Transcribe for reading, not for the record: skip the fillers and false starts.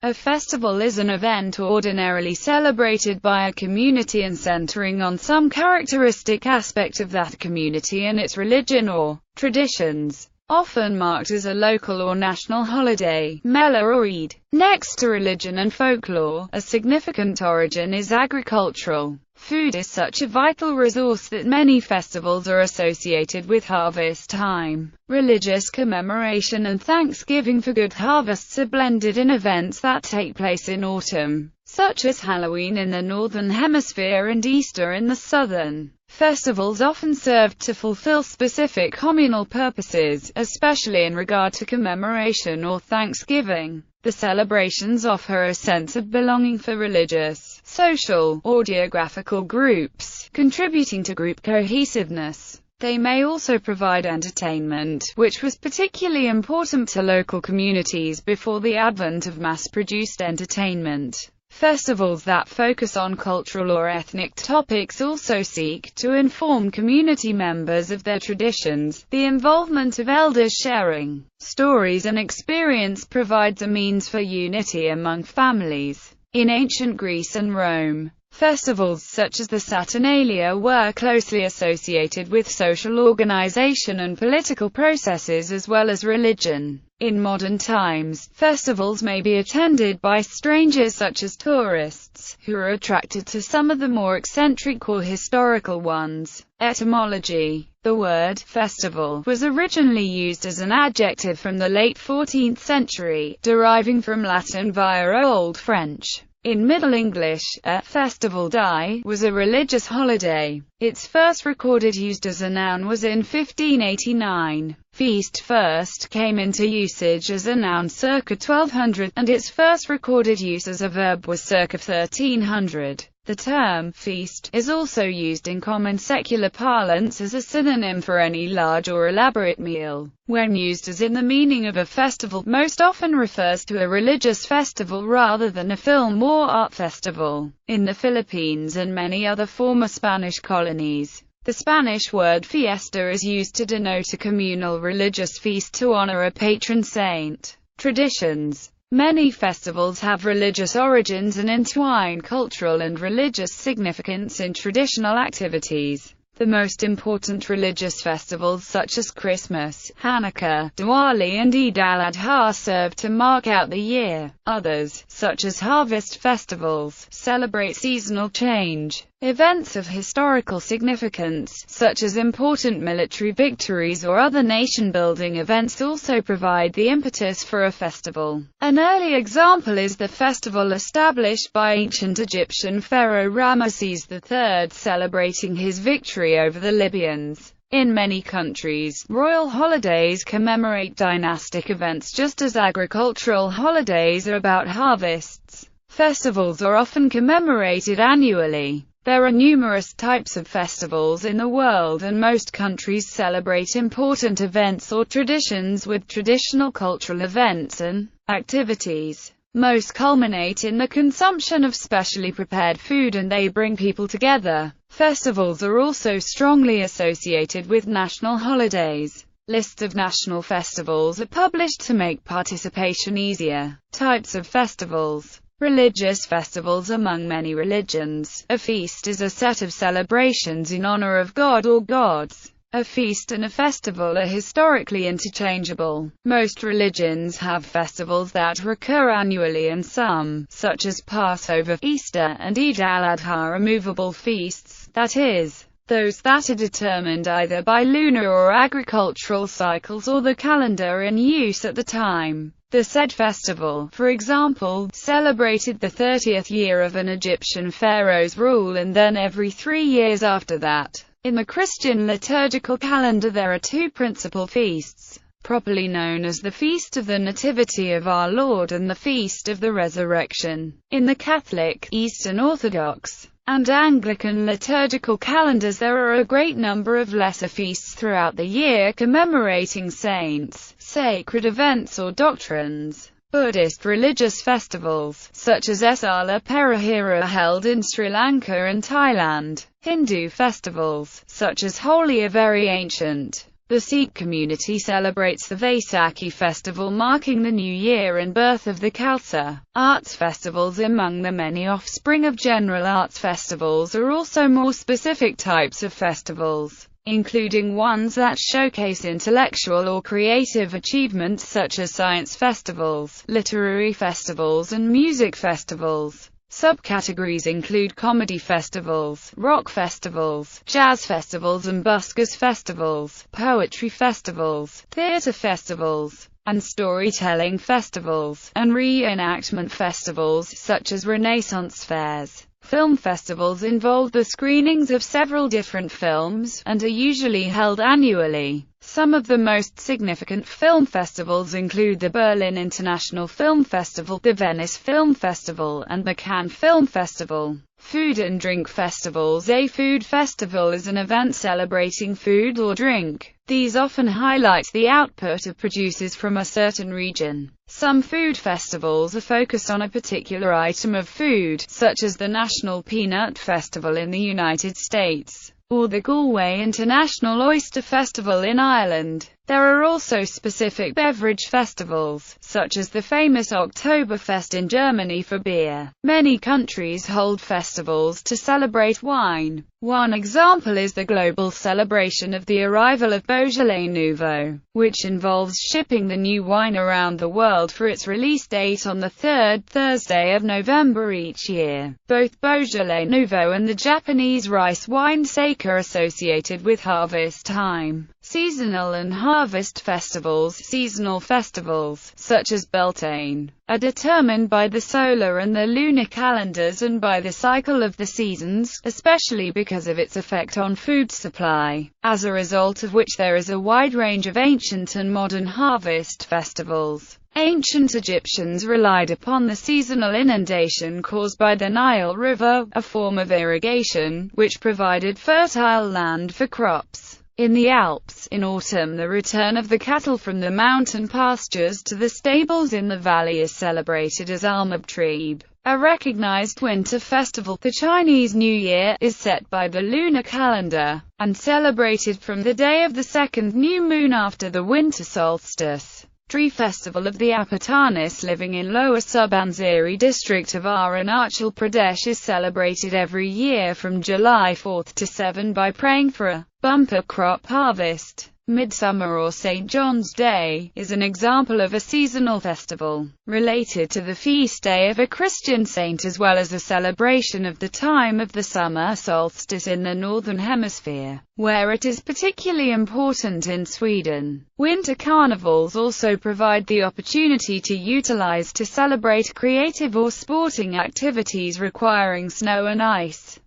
A festival is an event ordinarily celebrated by a community and centering on some characteristic aspect of that community and its religion or traditions. Often marked as a local or national holiday, Mela or Eid. Next to religion and folklore, a significant origin is agricultural. Food is such a vital resource that many festivals are associated with harvest time. Religious commemoration and thanksgiving for good harvests are blended in events that take place in autumn, such as Halloween in the Northern Hemisphere and Easter in the Southern. Festivals often served to fulfill specific communal purposes, especially in regard to commemoration or thanksgiving. The celebrations offer a sense of belonging for religious, social, or geographical groups, contributing to group cohesiveness. They may also provide entertainment, which was particularly important to local communities before the advent of mass-produced entertainment. Festivals that focus on cultural or ethnic topics also seek to inform community members of their traditions. The involvement of elders sharing stories and experience provides a means for unity among families. In ancient Greece and Rome, festivals such as the Saturnalia were closely associated with social organization and political processes as well as religion. In modern times, festivals may be attended by strangers such as tourists, who are attracted to some of the more eccentric or historical ones. Etymology. The word festival was originally used as an adjective from the late 14th century, deriving from Latin via Old French. In Middle English, a festival day was a religious holiday. Its first recorded use as a noun was in 1589. Feast first came into usage as a noun circa 1200, and its first recorded use as a verb was circa 1300. The term feast is also used in common secular parlance as a synonym for any large or elaborate meal. When used as in the meaning of a festival, most often refers to a religious festival rather than a film or art festival. In the Philippines and many other former Spanish colonies, the Spanish word fiesta is used to denote a communal religious feast to honor a patron saint. Traditions. Many festivals have religious origins and entwine cultural and religious significance in traditional activities. The most important religious festivals such as Christmas, Hanukkah, Diwali and Eid al-Adha serve to mark out the year. Others, such as harvest festivals, celebrate seasonal change. Events of historical significance, such as important military victories or other nation-building events, also provide the impetus for a festival. An early example is the festival established by ancient Egyptian pharaoh Ramesses III, celebrating his victory over the Libyans. In many countries, royal holidays commemorate dynastic events just as agricultural holidays are about harvests. Festivals are often commemorated annually. There are numerous types of festivals in the world, and most countries celebrate important events or traditions with traditional cultural events and activities. Most culminate in the consumption of specially prepared food, and they bring people together. Festivals are also strongly associated with national holidays. Lists of national festivals are published to make participation easier. Types of festivals. Religious festivals. Among many religions, a feast is a set of celebrations in honor of God or gods. A feast and a festival are historically interchangeable. Most religions have festivals that recur annually, and some, such as Passover, Easter, and Eid al-Adha, are movable feasts, that is, those that are determined either by lunar or agricultural cycles or the calendar in use at the time. The said festival, for example, celebrated the 30th year of an Egyptian pharaoh's rule, and then every 3 years after that. In the Christian liturgical calendar there are two principal feasts, properly known as the Feast of the Nativity of Our Lord and the Feast of the Resurrection. In the Catholic, Eastern Orthodox, and Anglican liturgical calendars there are a great number of lesser feasts throughout the year commemorating saints, sacred events or doctrines. Buddhist religious festivals, such as Esala Perahera, are held in Sri Lanka and Thailand. Hindu festivals, such as Holi, are very ancient. The Sikh community celebrates the Vaisakhi festival, marking the new year and birth of the Khalsa. Arts festivals. Among the many offspring of general arts festivals are also more specific types of festivals, including ones that showcase intellectual or creative achievements such as science festivals, literary festivals and music festivals. Subcategories include comedy festivals, rock festivals, jazz festivals and buskers festivals, poetry festivals, theatre festivals, and storytelling festivals, and reenactment festivals such as Renaissance fairs. Film festivals involve the screenings of several different films, and are usually held annually. Some of the most significant film festivals include the Berlin International Film Festival, the Venice Film Festival, and the Cannes Film Festival. Food and drink festivals. A food festival is an event celebrating food or drink. These often highlight the output of producers from a certain region. Some food festivals are focused on a particular item of food, such as the National Peanut Festival in the United States, or the Galway International Oyster Festival in Ireland. There are also specific beverage festivals, such as the famous Oktoberfest in Germany for beer. Many countries hold festivals to celebrate wine. One example is the global celebration of the arrival of Beaujolais Nouveau, which involves shipping the new wine around the world for its release date on the third Thursday of November each year. Both Beaujolais Nouveau and the Japanese rice wine sake are associated with harvest time. Seasonal and harvest festivals. Seasonal festivals, such as Beltane, are determined by the solar and the lunar calendars and by the cycle of the seasons, especially because of its effect on food supply, as a result of which there is a wide range of ancient and modern harvest festivals. Ancient Egyptians relied upon the seasonal inundation caused by the Nile River, a form of irrigation, which provided fertile land for crops. In the Alps, in autumn the return of the cattle from the mountain pastures to the stables in the valley is celebrated as Almabtrib, a recognized winter festival. The Chinese New Year is set by the lunar calendar, and celebrated from the day of the second new moon after the winter solstice. Tree Festival of the Apatanis living in Lower Subansiri district of Arunachal Pradesh is celebrated every year from July 4 to 7 by praying for a bumper crop harvest. Midsummer or St. John's Day is an example of a seasonal festival, related to the feast day of a Christian saint as well as a celebration of the time of the summer solstice in the Northern Hemisphere, where it is particularly important in Sweden. Winter carnivals also provide the opportunity to utilize to celebrate creative or sporting activities requiring snow and ice.